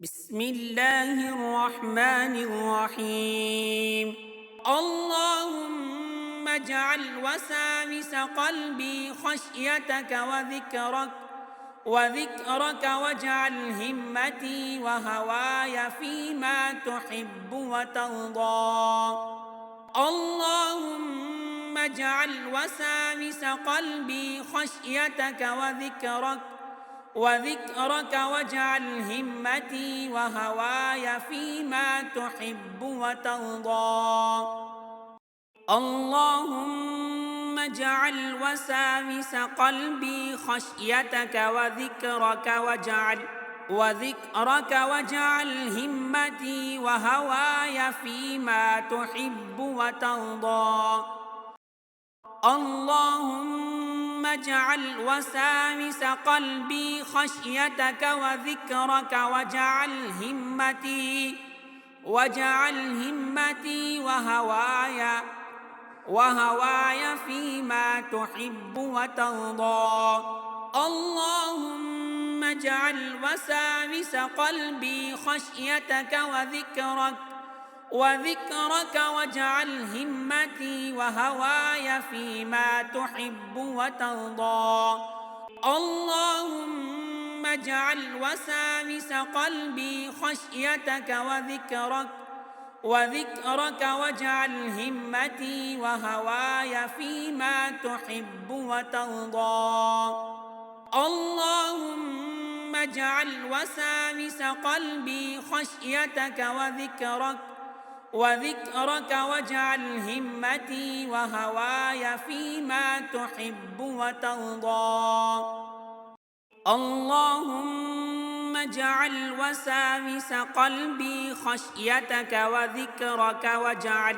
بسم الله الرحمن الرحيم. اللهم اجعل وساوس قلبي خشيتك وذكرك واجعل همتي وهواي فيما تحب وترضى. اللهم اجعل وساوس قلبي خشيتك وذكرك واجعل همتي وهواي فيما تحب وترضى. اللهم اجعل وساوس قلبي خشيتك وذكرك واجعل همتي وهواي فيما تحب وترضى. اللهم اجعل وساوس قلبي خشيتك واجعل همتي وهواي فيما تحب وترضى. اللهم اجعل وساوس قلبي خشيتك وذكرك واجعل همتي وهواي فيما تحب وترضى. اللهم اجعل وساوس قلبي خشيتك وذكرك واجعل همتي وهواي فيما تحب وترضى. اللهم اجعل وساوس قلبي خشيتك وذكرك واجعل همتي وهواي فيما تحب وترضى. اللهم اجعل وساوس قلبي خشيتك وذكرك واجعل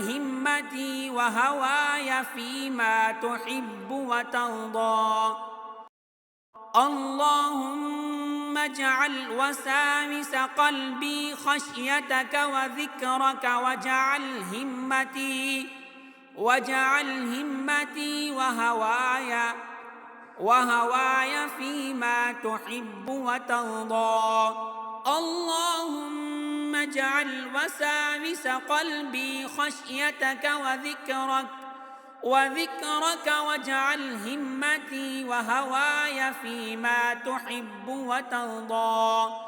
همتي وهواي فيما تحب وترضى. اللهم اجعل وساوس قلبي خشيتك واجعل همتي وهواي فيما تحب وترضى. اللهم اجعل وساوس قلبي خشيتك وذكرك واجعل همتي وهواي فيما تحب وترضى.